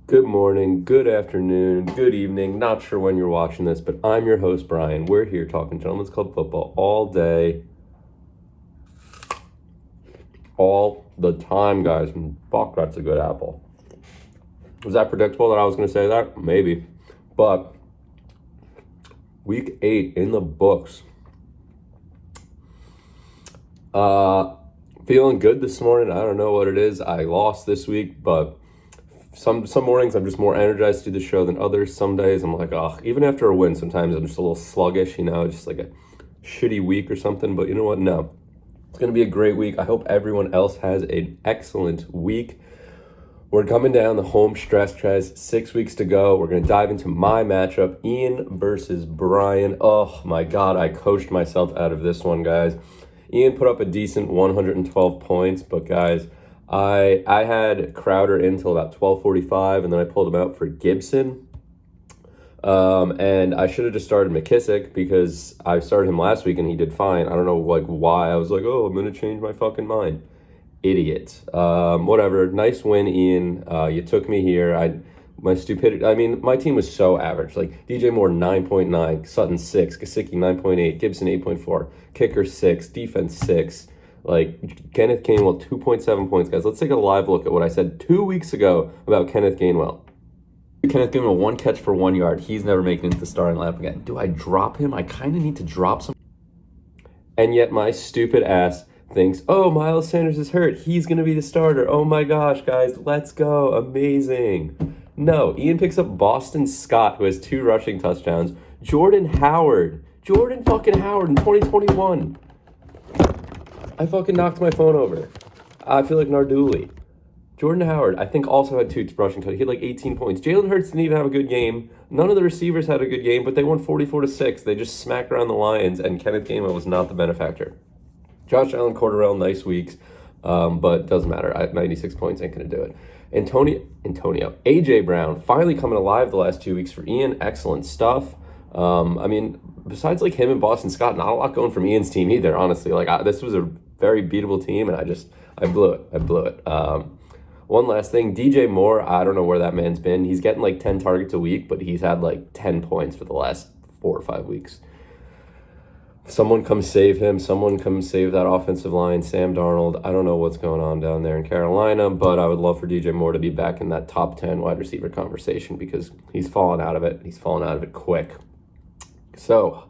Good morning, good afternoon, good evening. Not sure when you're watching this, but I'm your host, Brian. We're here talking Gentlemen's Club football all day, all the time, guys. And fuck, that's a good apple. Was that predictable that I was going to say that? Maybe. But week 8 in the books. Feeling good this morning. I don't know what it is. I lost this week, but some mornings I'm just more energized to do the show than others. Some days I'm like, even after a win, sometimes I'm just a little sluggish, just like a shitty week or something. But you know what? No. It's going to be a great week. I hope everyone else has an excellent week. We're coming down the home stretch, guys. 6 weeks to go. We're going to dive into my matchup, Ian versus Brian. Oh, my God. I coached myself out of this one, guys. Ian put up a decent 112 points, but, guys, I had Crowder in until about 12:45, and then I pulled him out for Gibson. And I should have just started McKissick because I started him last week and he did fine. I don't know why. I was like, I'm going to change my fucking mind. Idiot. Whatever. Nice win, Ian. You took me here. My stupidity. I mean, my team was so average. Like DJ Moore 9.9, Sutton 6, Gesicki 9.8, Gibson 8.4, Kicker 6, defense 6. Like, Kenneth Gainwell, 2.7 points, guys. Let's take a live look at what I said 2 weeks ago about Kenneth Gainwell. Kenneth Gainwell, 1 catch for 1 yard. He's never making it into the starting lineup again. Do I drop him? I kind of need to drop some. And yet my stupid ass thinks, Miles Sanders is hurt. He's going to be the starter. Oh, my gosh, guys. Let's go. Amazing. No, Ian picks up Boston Scott, who has 2 rushing touchdowns. Jordan fucking Howard in 2021. I fucking knocked my phone over. I feel like Narduli. Jordan Howard, I think, also had 2 rushing touchdowns. He had like 18 points. Jalen Hurts didn't even have a good game. None of the receivers had a good game, but they won 44-6. They just smacked around the Lions, and Kenneth Gainwell was not the benefactor. Josh Allen, Cordarrelle, nice weeks, but doesn't matter. 96 points ain't going to do it. Antonio. A.J. Brown, finally coming alive the last 2 weeks for Ian. Excellent stuff. Besides like him and Boston Scott, not a lot going from Ian's team either, honestly. This was a very beatable team, and I blew it. One last thing, DJ Moore, I don't know where that man's been. He's getting like 10 targets a week, but he's had like 10 points for the last 4 or 5 weeks. Someone come save him. Someone come save that offensive line, Sam Darnold. I don't know what's going on down there in Carolina, but I would love for DJ Moore to be back in that top 10 wide receiver conversation because he's fallen out of it. He's fallen out of it quick. So,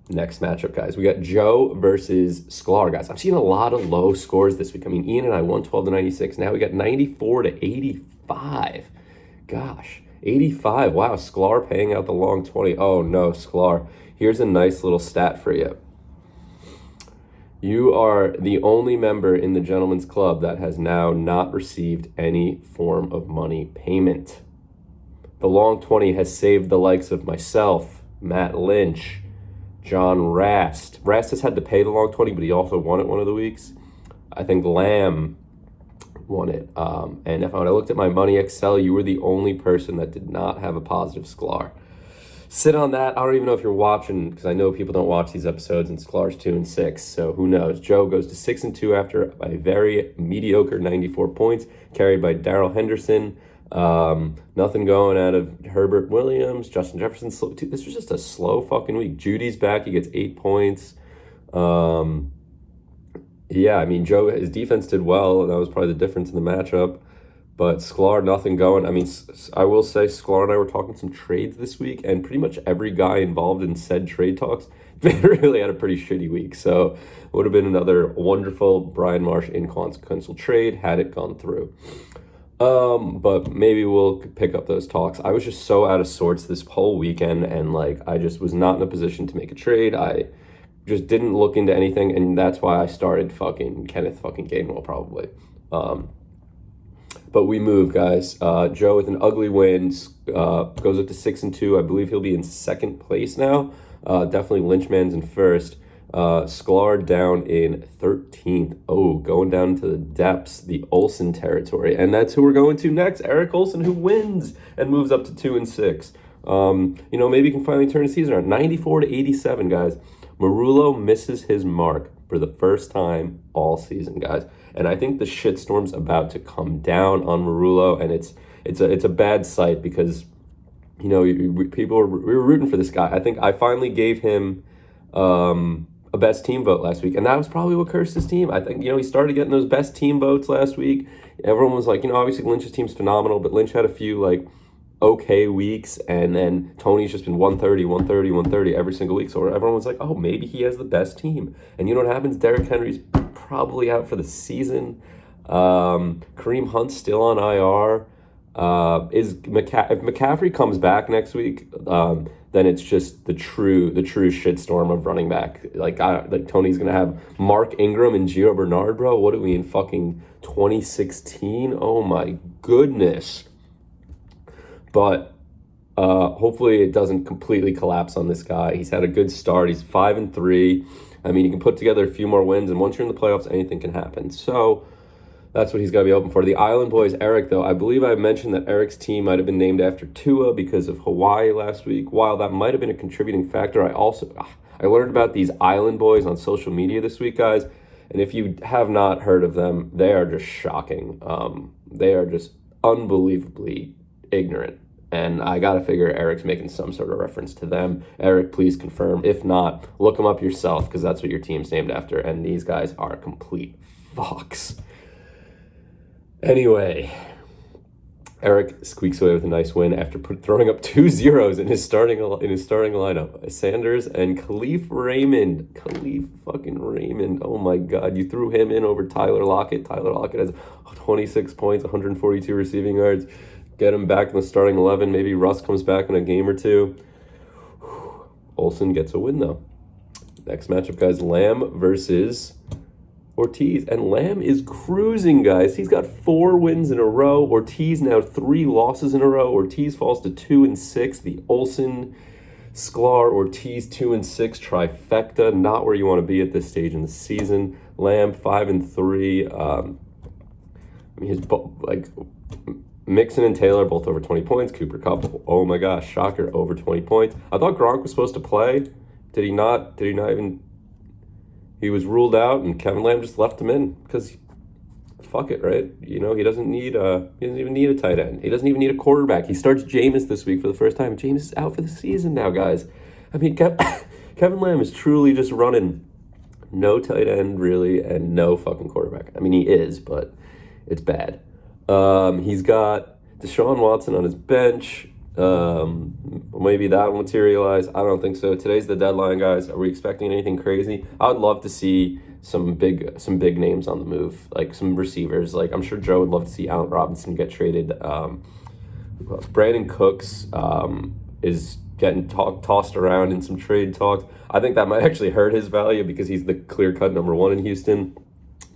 next matchup, guys. We got Joe versus Sklar, guys. I'm seeing a lot of low scores this week. I mean, Ian and I 112-96. Now we got 94-85. Gosh, 85. Wow, Sklar paying out the long 20. Oh, no, Sklar. Here's a nice little stat for you. You are the only member in the Gentlemen's Club that has now not received any form of money payment. The long 20 has saved the likes of myself, Matt Lynch, John Rast. Rast has had to pay the long 20, but he also won it one of the weeks. I think Lamb won it. And when I looked at my Money Excel, you were the only person that did not have a positive Sklar. Sit on that. I don't even know if you're watching because I know people don't watch these episodes and Sklar's 2-6. So who knows? Joe goes to 6-2 after a very mediocre 94 points carried by Darrell Henderson. Nothing going out of Herbert Williams, Justin Jefferson. This was just a slow fucking week. Judy's back. He gets 8 points. Joe, his defense did well. And that was probably the difference in the matchup. But Sklar, nothing going. I mean, I will say Sklar and I were talking some trades this week, and pretty much every guy involved in said trade talks really had a pretty shitty week. So it would have been another wonderful Brian Marsh inconsequential trade had it gone through. But maybe we'll pick up those talks. I was just so out of sorts this whole weekend, and I just was not in a position to make a trade. I just didn't look into anything, and that's why I started fucking Kenneth fucking Gainwell probably. But we move, guys. Joe with an ugly win goes up to 6-2. I believe he'll be in second place now. Definitely Lynchman's in first. Sklar down in 13th. Oh, going down to the depths, the Olsen territory. And that's who we're going to next. Eric Olsen, who wins and moves up to 2-6. Maybe he can finally turn the season around. 94-87, guys. Merullo misses his mark. for the first time all season, guys. And I think the shitstorm's about to come down on Merullo, and it's a bad sight because, you know, we were rooting for this guy. I think I finally gave him a best team vote last week, and that was probably what cursed his team. I think, you know, he started getting those best team votes last week. Everyone was like, you know, obviously Lynch's team's phenomenal, but Lynch had a few like okay weeks, and then Tony's just been 130 every single week. So everyone was like, oh, maybe he has the best team. And you know what happens? Derrick Henry's probably out for the season. Kareem Hunt's still on IR. If McCaffrey comes back next week, then it's just the true shitstorm of running back. Like Tony's gonna have Mark Ingram and Gio Bernard, bro. What are we in fucking 2016? Oh my goodness. But hopefully it doesn't completely collapse on this guy. He's had a good start. He's 5-3. I mean, he can put together a few more wins, and once you're in the playoffs, anything can happen. So that's what he's got to be open for. The Island Boys, Eric, though, I believe I mentioned that Eric's team might have been named after Tua because of Hawaii last week. While that might have been a contributing factor, I learned about these Island Boys on social media this week, guys. And if you have not heard of them, they are just shocking. They are just unbelievably ignorant. And I got to figure Eric's making some sort of reference to them. Eric, please confirm. If not, look them up yourself because that's what your team's named after. And these guys are complete fucks. Anyway, Eric squeaks away with a nice win after throwing up 2 zeros in his starting lineup. Sanders and Khalif Raymond. Khalif fucking Raymond. Oh my God, you threw him in over Tyler Lockett. Tyler Lockett has 26 points, 142 receiving yards. Get him back in the starting 11. Maybe Russ comes back in a game or two. Olsen gets a win, though. Next matchup, guys, Lamb versus Ortiz. And Lamb is cruising, guys. He's got 4 wins in a row. Ortiz now 3 losses in a row. Ortiz falls to 2-6. The Olsen, Sklar, Ortiz 2-6 trifecta. Not where you want to be at this stage in the season. Lamb 5-3. I mean, his Mixon and Taylor both over 20 points. Cooper Kupp, oh my gosh, shocker, over 20 points. I thought Gronk was supposed to play. Did he not? Did he not even? He was ruled out, and Kevin Lamb just left him in because, fuck it, right? You know, he doesn't even need a tight end. He doesn't even need a quarterback. He starts Jameis this week for the first time. Jameis is out for the season now, guys. I mean, Kevin Lamb is truly just running no tight end really and no fucking quarterback. I mean, he is, but it's bad. He's got Deshaun Watson on his bench. Maybe that will materialize. I don't think so. Today's the deadline, guys. Are we expecting anything crazy? I would love to see some big names on the move, like some receivers. Like I'm sure Joe would love to see Allen Robinson get traded. Brandon Cooks is getting tossed around in some trade talks. I think that might actually hurt his value because he's the clear-cut number 1 in Houston.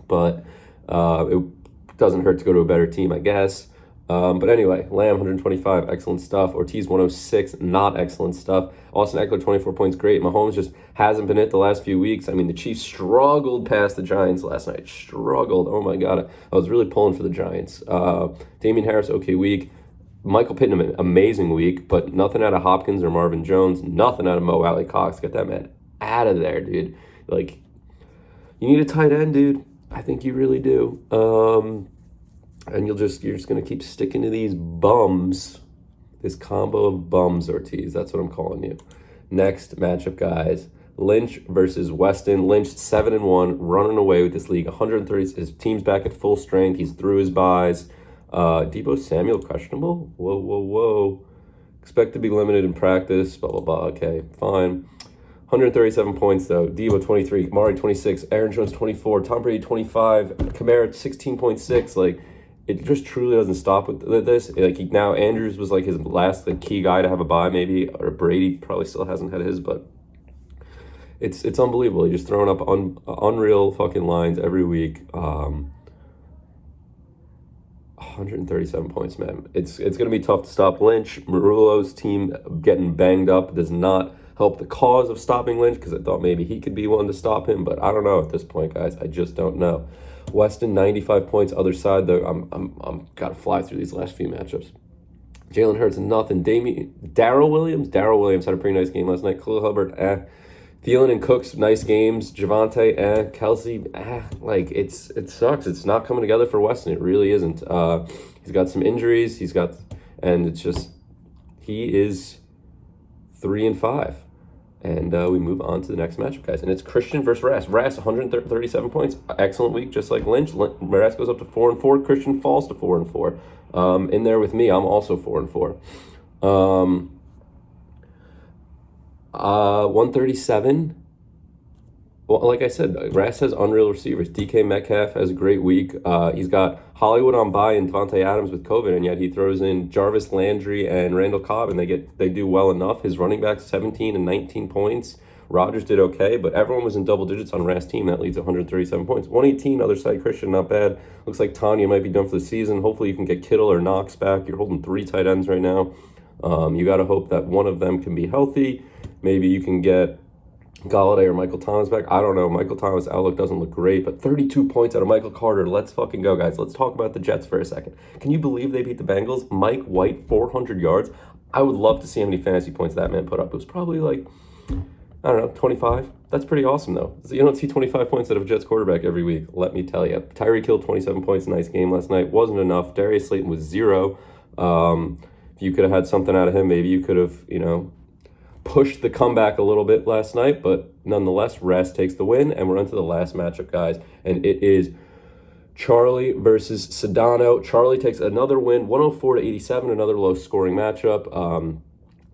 But it doesn't hurt to go to a better team, I guess. But anyway, Lamb, 125, excellent stuff. Ortiz, 106, not excellent stuff. Austin Eckler, 24 points, great. Mahomes just hasn't been it the last few weeks. I mean, the Chiefs struggled past the Giants last night. Struggled. Oh, my God. I was really pulling for the Giants. Damian Harris, okay week. Michael Pittman, amazing week, but nothing out of Hopkins or Marvin Jones. Nothing out of Mo Alley Cox. Get that man out of there, dude. Like, you need a tight end, dude. I think you really do. And you're just going to keep sticking to these bums. This combo of bums, Ortiz. That's what I'm calling you. Next matchup, guys. Lynch versus Weston. Lynch 7-1, running away with this league. 130. His team's back at full strength. He's through his buys. Deebo Samuel questionable. Whoa. Expect to be limited in practice. Blah, blah, blah. Okay, fine. 137 points, though. Deebo, 23. Amari, 26. Aaron Jones, 24. Tom Brady, 25. Kamara, 16.6. Like, it just truly doesn't stop with this. Like, now Andrews was, like, his last key guy to have a bye, maybe. Or Brady probably still hasn't had his, but it's unbelievable. He's just throwing up unreal fucking lines every week. 137 points, man. It's going to be tough to stop Lynch. Merullo's team getting banged up does not help the cause of stopping Lynch because I thought maybe he could be one to stop him, but I don't know at this point, guys. I just don't know. Weston, 95 points. Other side, though, I'm got to fly through these last few matchups. Jalen Hurts, nothing. Darrell Williams had a pretty nice game last night. Khalil Hubbard, Thielen and Cooks, nice games. Javante, Kelsey, like it sucks. It's not coming together for Weston. It really isn't. He's got some injuries. And it's just he is 3-5. And we move on to the next matchup, guys. And it's Christian versus Ras. Ras, 137 points. Excellent week, just like Lynch. Ras goes up to 4-4. Christian falls to 4-4. In there with me, I'm also 4-4. 137. Well, like I said, Ras has unreal receivers. DK Metcalf has a great week. He's got Hollywood on bye and Devontae Adams with COVID, and yet he throws in Jarvis Landry and Randall Cobb, and they do well enough. His running backs, 17 and 19 points. Rodgers did okay, but everyone was in double digits on Ras' team. That leads to 137 points. 118, other side, Christian, not bad. Looks like Tanya might be done for the season. Hopefully you can get Kittle or Knox back. You're holding 3 tight ends right now. You got to hope that one of them can be healthy. Maybe you can get Galladay or Michael Thomas back. I don't know. Michael Thomas' outlook doesn't look great, but 32 points out of Michael Carter. Let's fucking go, guys. Let's talk about the Jets for a second. Can you believe they beat the Bengals? Mike White, 400 yards. I would love to see how many fantasy points that man put up. It was probably like, I don't know, 25. That's pretty awesome, though. You don't see 25 points out of a Jets quarterback every week, let me tell you. Tyreek Hill, 27 points, nice game last night. Wasn't enough. Darius Slayton was 0. If you could have had something out of him, maybe you could have, pushed the comeback a little bit last night, but nonetheless, Ras takes the win, and we're on to the last matchup, guys, and it is Charlie versus Sedano. Charlie takes another win, 104-87, another low-scoring matchup.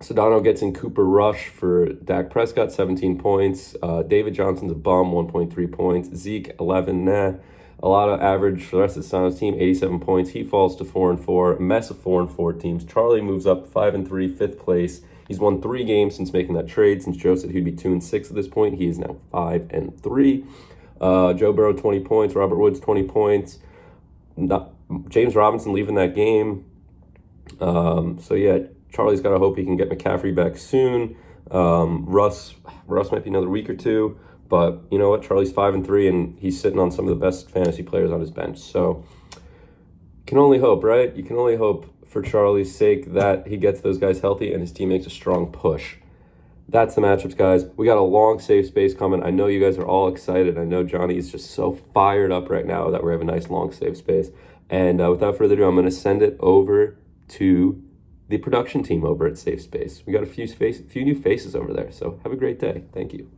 Sedano gets in Cooper Rush for Dak Prescott, 17 points. David Johnson's a bum, 1.3 points. Zeke, 11, nah. A lot of average for the rest of Sedano's team, 87 points. He falls to 4-4, a mess of 4-4 teams. Charlie moves up 5-3, 5th place. He's won 3 games since making that trade. Since Joe said he'd be 2-6 at this point, he is now 5-3. Joe Burrow, 20 points. Robert Woods, 20 points. James Robinson leaving that game. So yeah, Charlie's got to hope he can get McCaffrey back soon. Russ might be another week or two. But you know what? Charlie's 5-3, and he's sitting on some of the best fantasy players on his bench. So can only hope, right? You can only hope for Charlie's sake that he gets those guys healthy and his team makes a strong push. That's the matchups, guys. We got a long safe space coming. I know you guys are all excited. I know Johnny is just so fired up right now that we have a nice long safe space. And without further ado, I'm going to send it over to the production team over at Safe Space. We got a few new faces over there. So have a great day. Thank you.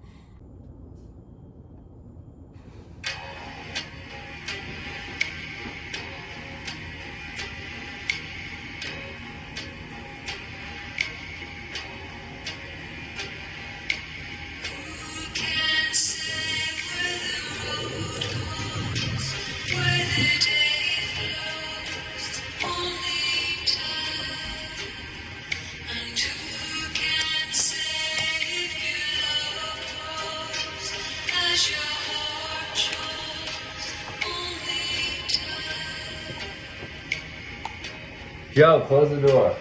Joe, close the door.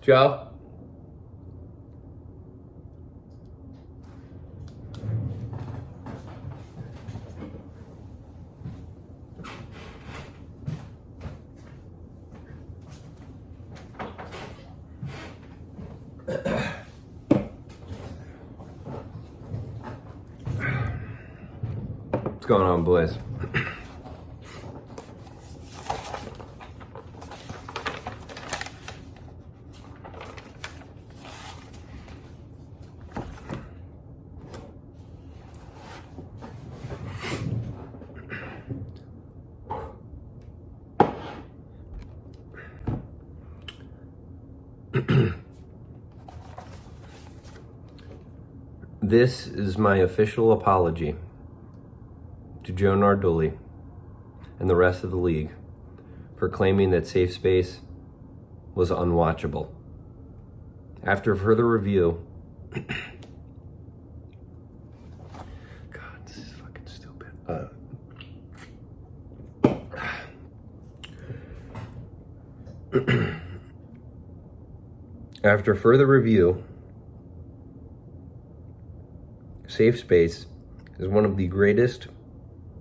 Joe? What's going on, boys? This is my official apology to Joe Nardulli and the rest of the league for claiming that Safe Space was unwatchable. After further review, God, this is fucking stupid. After further review, Safe Space is one of the greatest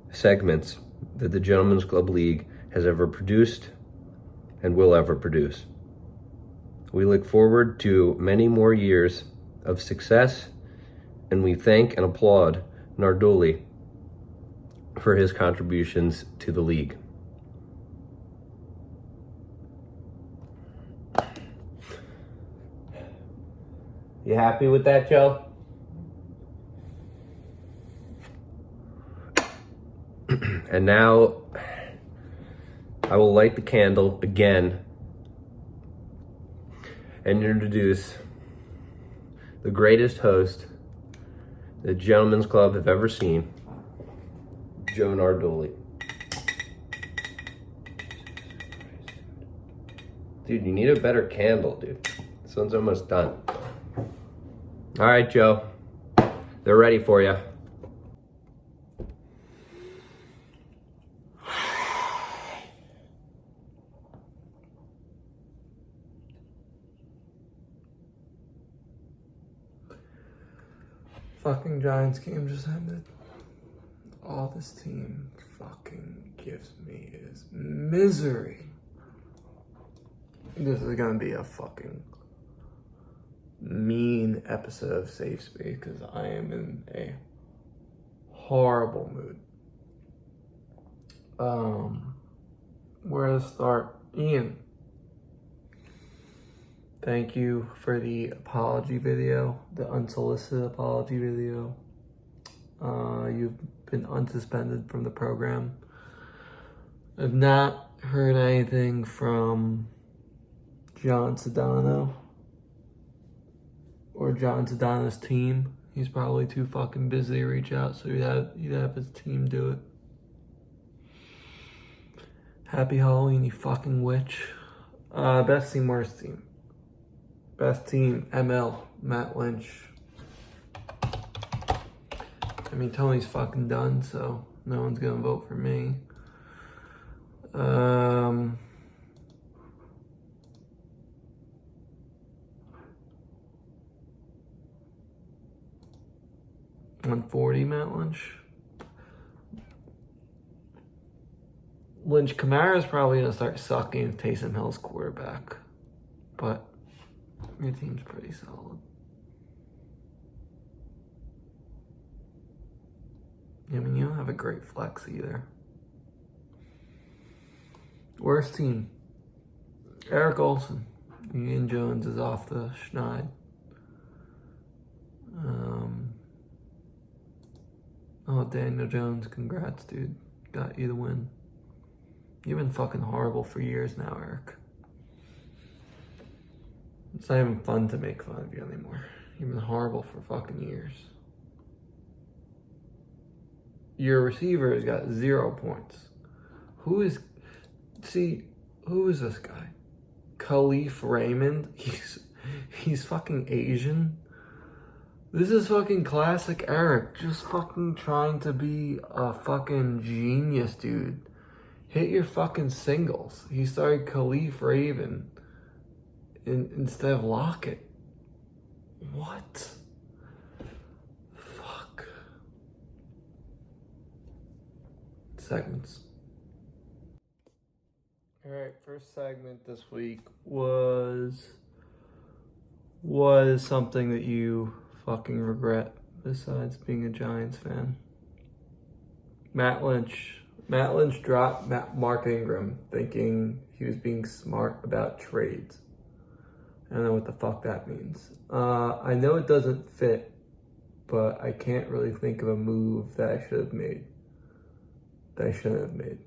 segments that the Gentlemen's Club League has ever produced and will ever produce. We look forward to many more years of success, and we thank and applaud Nardoli for his contributions to the league. You happy with that, Joe? And now I will light the candle again and introduce the greatest host the Gentlemen's Club have ever seen, Joe Nardoli. Dude, you need a better candle, dude. This one's almost done. All right, Joe. They're ready for you. Fucking Giants game just ended. All this team fucking gives me is misery. This is gonna be a fucking mean episode of Safe Space because I am in a horrible mood. Where to start? Ian, thank you for the apology video, the unsolicited apology video. You've been unsuspended from the program. I've not heard anything from John Sedano or John Sedano's team. He's probably too fucking busy to reach out, so you'd have his team do it. Happy Halloween, you fucking witch. Best team, worst team. Best team, ML, Matt Lynch. I mean, Tony's fucking done, so no one's gonna vote for me. 140, Matt Lynch. Lynch Kamara's probably gonna start sucking if Taysom Hill's quarterback, but your team's pretty solid. I mean, you don't have a great flex either. Worst team, Eric Olsen. Ian Jones is off the schneid. Oh, Daniel Jones, congrats, dude. Got you the win. You've been fucking horrible for years now, Eric. It's not even fun to make fun of you anymore. You've been horrible for fucking years. Your receiver has got 0 points. Who is this guy? Khalif Raymond? He's fucking Asian. This is fucking classic Eric. Just fucking trying to be a fucking genius, dude. Hit your fucking singles. He started Khalif Raven instead of Lockett. What? Fuck. Segments. Alright, first segment this week was something that you fucking regret besides being a Giants fan. Matt Lynch dropped Mark Ingram thinking he was being smart about trades. I don't know what the fuck that means. I know it doesn't fit, but I can't really think of a move that I should have made. That I shouldn't have made.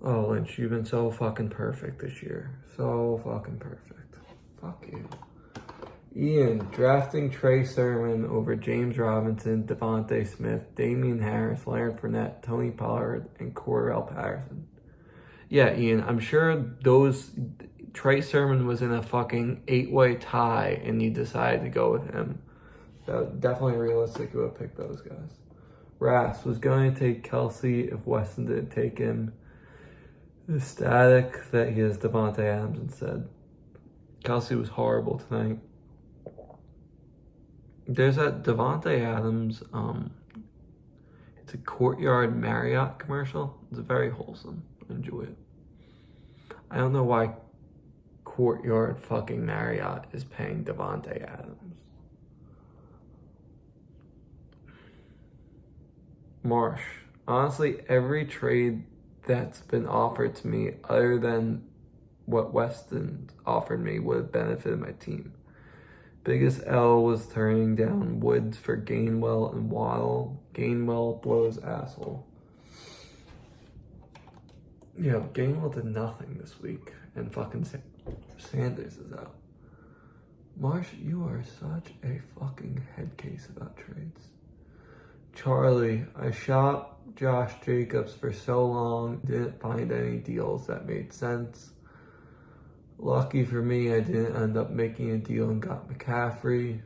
Oh, Lynch, you've been so fucking perfect this year. So fucking perfect. Fuck you. Ian, drafting Trey Sermon over James Robinson, Devontae Smith, Damian Harris, Leonard Fournette, Tony Pollard, and Cordell Patterson. Yeah, Ian, I'm sure Trey Sermon was in a fucking 8-way tie and you decided to go with him. That was definitely realistic. You would have picked those guys. Rass was going to take Kelsey if Weston didn't take him. Ecstatic that he has Devontae Adams instead. Kelsey was horrible tonight. There's that Devontae Adams, it's a Courtyard Marriott commercial. It's very wholesome. I enjoy it. I don't know why Courtyard fucking Marriott is paying Devontae Adams. Marsh. Honestly, every trade that's been offered to me other than what Weston offered me would have benefited my team. Biggest L was turning down Woods for Gainwell and Waddle. Gainwell blows asshole. Yeah, Gainwell did nothing this week, and fucking Sanders is out. Marsh, you are such a fucking head case about trades. Charlie, I shopped Josh Jacobs for so long, didn't find any deals that made sense. Lucky for me, I didn't end up making a deal and got McCaffrey.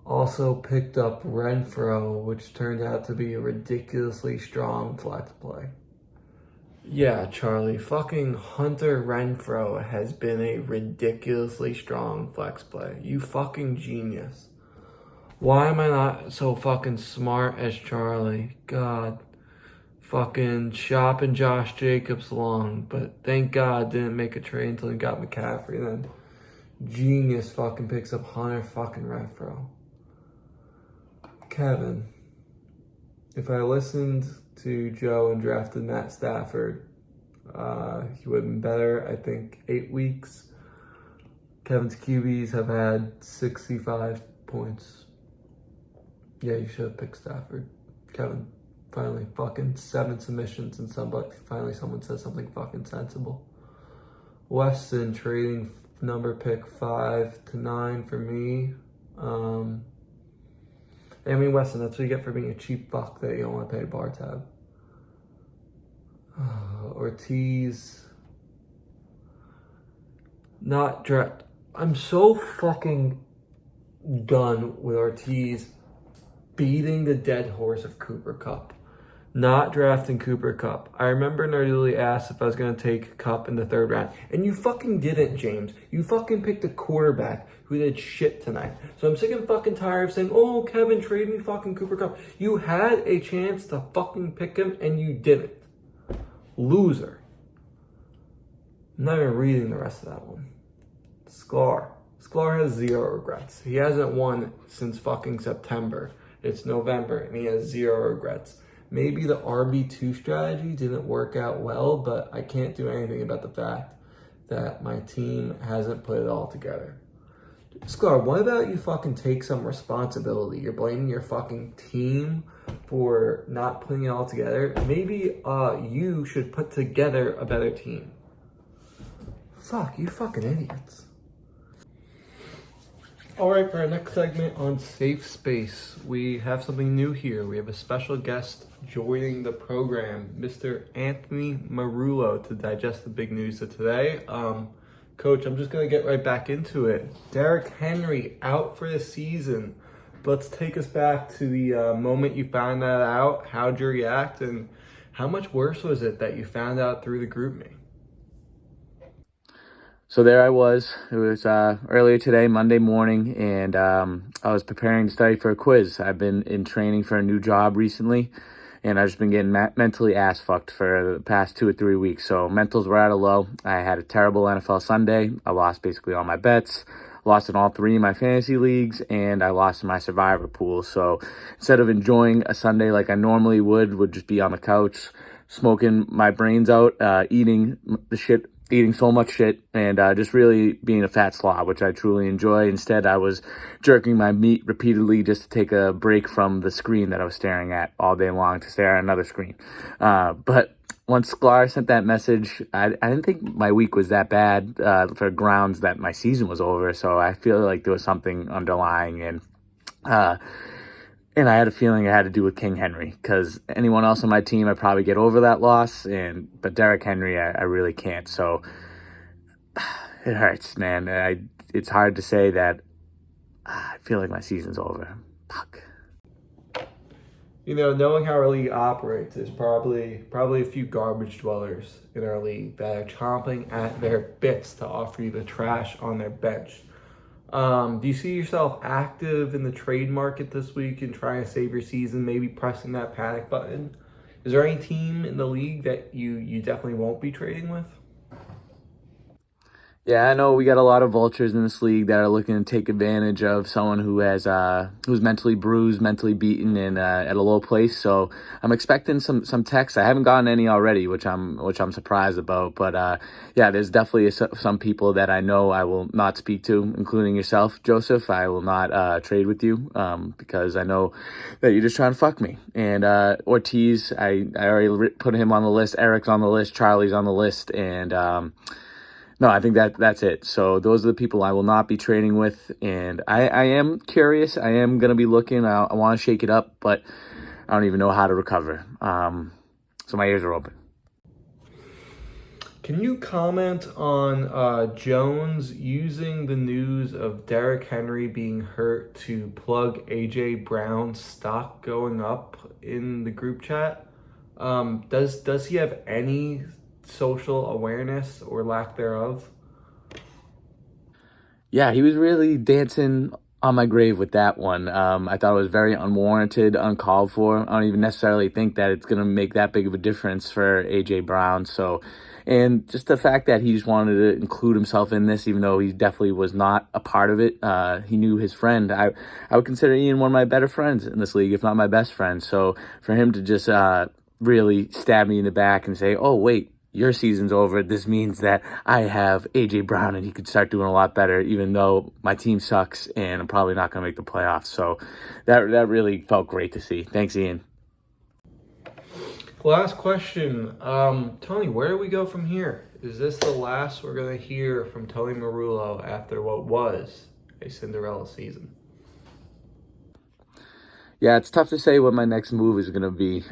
Also picked up Renfro, which turned out to be a ridiculously strong flex play. Yeah, Charlie, fucking Hunter Renfro has been a ridiculously strong flex play. You fucking genius. Why am I not so fucking smart as Charlie? God. Fucking shopping Josh Jacobs long, but thank God didn't make a trade until he got McCaffrey. Then genius fucking picks up Hunter fucking Renfro. Kevin, if I listened to Joe and drafted Matt Stafford, he would have been better. I think 8 weeks. Kevin's QBs have had 65 points. Yeah, you should have picked Stafford. Kevin. Finally, fucking 7 submissions and finally someone says something fucking sensible. Weston trading number pick 5 to 9 for me. I mean, Weston, that's what you get for being a cheap fuck that you don't want to pay a bar tab. Ortiz. Not draft. I'm so fucking done with Ortiz beating the dead horse of Cooper Kupp. Not drafting Cooper Kupp. I remember Narduli asked if I was going to take Kupp in the 3rd round. And you fucking didn't, James. You fucking picked a quarterback who did shit tonight. So I'm sick and fucking tired of saying, oh, Kevin, trade me fucking Cooper Kupp. You had a chance to fucking pick him and you didn't. Loser. I'm not even reading the rest of that one. Sklar. Sklar has 0 regrets. He hasn't won since fucking September. It's November and he has 0 regrets. Maybe the RB2 strategy didn't work out well, but I can't do anything about the fact that my team hasn't put it all together. Sklar, what about you fucking take some responsibility? You're blaming your fucking team for not putting it all together. Maybe you should put together a better team. Fuck, you fucking idiots. All right, for our next segment on Safe Space, we have something new here. We have a special guest joining the program, Mr. Anthony Merullo, to digest the big news of today. Coach, I'm just going to get right back into it. Derrick Henry out for the season. Let's take us back to the moment you found that out. How'd you react, and how much worse was it that you found out through the GroupMe? So there I was. It was earlier today, Monday morning, and I was preparing to study for a quiz. I've been in training for a new job recently, and I've just been getting mentally ass-fucked for the past 2 or 3 weeks. So mentals were at a low. I had a terrible NFL Sunday. I lost basically all my bets. Lost in all 3 of my fantasy leagues, and I lost in my survivor pool. So instead of enjoying a Sunday like I normally would just be on the couch, smoking my brains out, eating so much shit, and just really being a fat slob, which I truly enjoy. Instead, I was jerking my meat repeatedly just to take a break from the screen that I was staring at all day long to stare at another screen. But once Sklar sent that message, I didn't think my week was that bad for grounds that my season was over. So I feel like there was something underlying, and And I had a feeling it had to do with King Henry, because anyone else on my team, I probably get over that loss. But Derrick Henry, I really can't. So it hurts, man. It's hard to say that I feel like my season's over. Fuck. You know, knowing how our league operates, there's probably a few garbage dwellers in our league that are chomping at their bits to offer you the trash on their bench. Do you see yourself active in the trade market this week and trying to save your season, maybe pressing that panic button? Is there any team in the league that you definitely won't be trading with? Yeah, I know we got a lot of vultures in this league that are looking to take advantage of someone who has who's mentally bruised, mentally beaten, and at a low place. So I'm expecting some texts. I haven't gotten any already, which I'm surprised about. But yeah, there's definitely some people that I know I will not speak to, including yourself, Joseph. I will not trade with you because I know that you're just trying to fuck me. And Ortiz, I already put him on the list. Eric's on the list. Charlie's on the list, and no, I think that's it. So those are the people I will not be trading with. And I am curious. I am going to be looking. I want to shake it up, but I don't even know how to recover. So my ears are open. Can you comment on Jones using the news of Derrick Henry being hurt to plug A.J. Brown's stock going up in the group chat? Does he have any social awareness or lack thereof? Yeah, he was really dancing on my grave with that one. I thought it was very unwarranted, uncalled for. I don't even necessarily think that it's going to make that big of a difference for A.J. Brown. So, and just the fact that he just wanted to include himself in this, even though he definitely was not a part of it. He knew his friend. I would consider Ian one of my better friends in this league, if not my best friend. So for him to just really stab me in the back and say, oh, wait, your season's over. This means that I have A.J. Brown and he could start doing a lot better, even though my team sucks and I'm probably not going to make the playoffs. So that really felt great to see. Thanks, Ian. Last question. Tony, where do we go from here? Is this the last we're going to hear from Tony Merullo after what was a Cinderella season? Yeah, it's tough to say what my next move is going to be.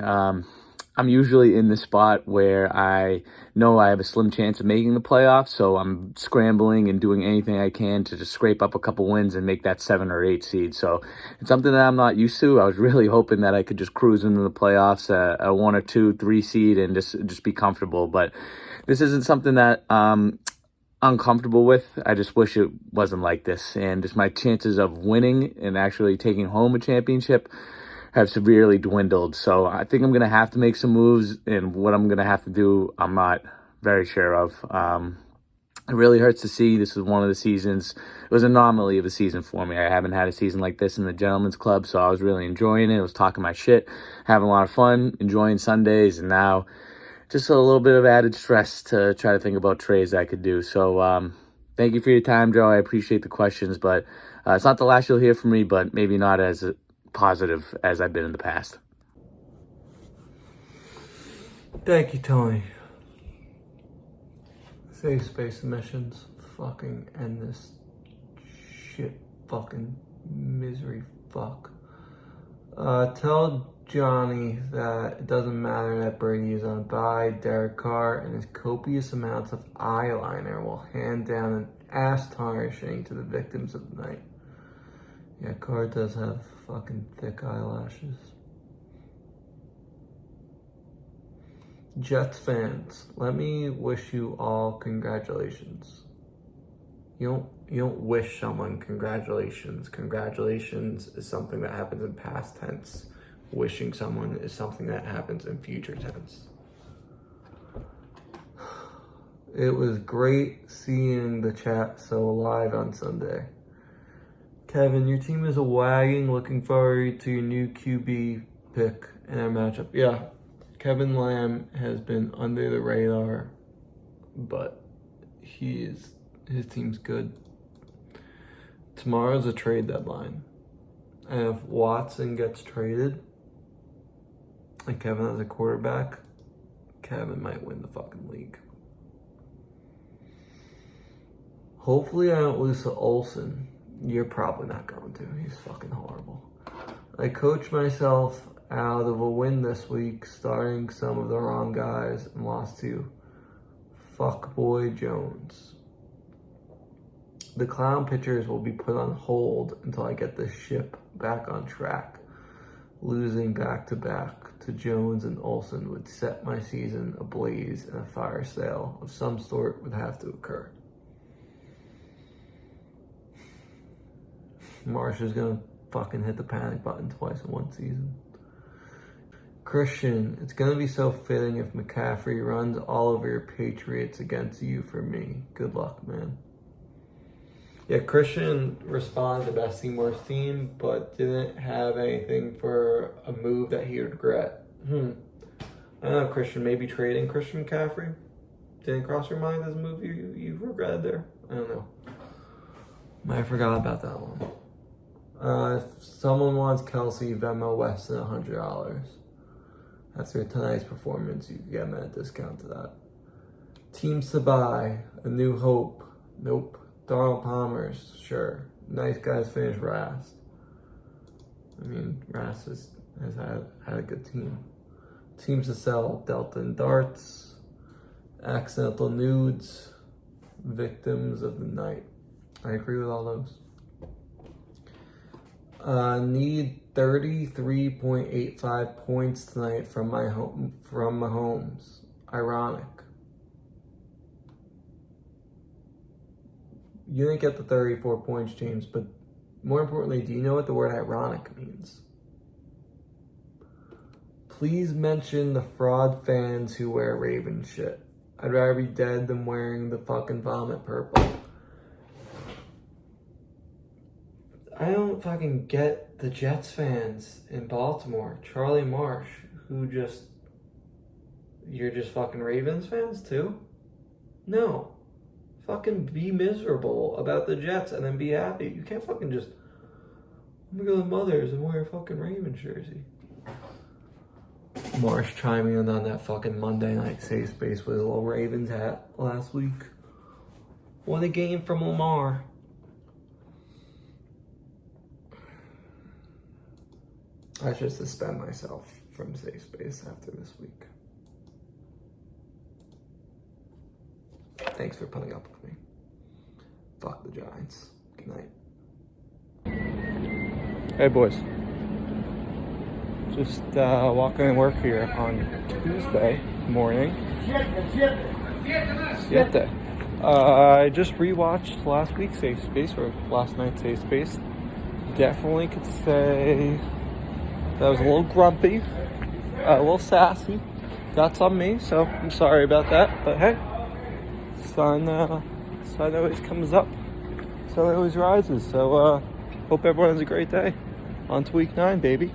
I'm usually in the spot where I know I have a slim chance of making the playoffs, so I'm scrambling and doing anything I can to just scrape up a couple wins and make that 7 or 8 seed. So it's something that I'm not used to. I was really hoping that I could just cruise into the playoffs, a 1 or 2, 3 seed, and just be comfortable. But this isn't something that I'm comfortable with. I just wish it wasn't like this. And just my chances of winning and actually taking home a championship have severely dwindled. So I think I'm going to have to make some moves, and what I'm going to have to do, I'm not very sure of. It really hurts to see. This was one of the seasons. It was an anomaly of a season for me. I haven't had a season like this in the Gentlemen's Club, so I was really enjoying it. I was talking my shit, having a lot of fun, enjoying Sundays, and now just a little bit of added stress to try to think about trades I could do. So thank you for your time, Joe. I appreciate the questions, but it's not the last you'll hear from me, but maybe not as positive as I've been in the past. Thank you, Tony. Save space emissions. Fucking end this shit fucking misery fuck. Tell Johnny that it doesn't matter that Brady is on bye. Derek Carr and his copious amounts of eyeliner will hand down an ass tarnishing to the victims of the night. Yeah, Carr does have fucking thick eyelashes. Jets fans, let me wish you all congratulations. You don't wish someone congratulations. Congratulations is something that happens in past tense. Wishing someone is something that happens in future tense. It was great seeing the chat so live on Sunday. Kevin, your team is a wagon. Looking forward to your new QB pick in our matchup. Yeah, Kevin Lamb has been under the radar, but his team's good. Tomorrow's a trade deadline. And if Watson gets traded and Kevin has a quarterback, Kevin might win the fucking league. Hopefully I don't lose to Olsen. You're probably not going to. He's fucking horrible. I coached myself out of a win this week, starting some of the wrong guys, and lost to Fuckboy Jones. The clown pitchers will be put on hold until I get the ship back on track. Losing back-to-back to Jones and Olsen would set my season ablaze, and a fire sale of some sort would have to occur. Marsh is gonna fucking hit the panic button twice in one season. Christian, it's gonna be so fitting if McCaffrey runs all over your Patriots against you for me. Good luck, man. Yeah, Christian responded to best team, worst team, but didn't have anything for a move that he would regret. I don't know, Christian, maybe trading Christian McCaffrey? Didn't cross your mind as a move you regretted there? I don't know. I forgot about that one. If someone wants Kelsey, Venmo Weston $100. After tonight's performance, you can get him at a discount to that. Teams to buy, A New Hope. Nope. Darnell Palmer's, sure. Nice guys finish Rast. I mean, Rast has had a good team. Teams to sell, Delta and Darts. Accidental Nudes. Victims of the Night. I agree with all those. Need 33.85 points tonight from Mahomes. Ironic. You didn't get the 34 points, James, but more importantly, do you know what the word ironic means? Please mention the fraud fans who wear Raven shit. I'd rather be dead than wearing the fucking vomit purple. I don't fucking get the Jets fans in Baltimore. Charlie Marsh, you're just fucking Ravens fans too? No. Fucking be miserable about the Jets and then be happy. You can't fucking just, I'm gonna go to Mother's and wear a fucking Ravens jersey. Marsh chiming in on that fucking Monday night safe space with a little Ravens hat last week. What a game from Lamar. I should suspend myself from safe space after this week. Thanks for putting up with me. Fuck the Giants. Good night. Hey boys. Just walking in work here on Tuesday morning. Siete. I just rewatched last week's Safe Space, or last night's Safe Space. Definitely could say that I was a little grumpy, a little sassy. That's on me, so I'm sorry about that. But hey, sun always comes up, sun always rises. So hope everyone has a great day. On to week 9, baby.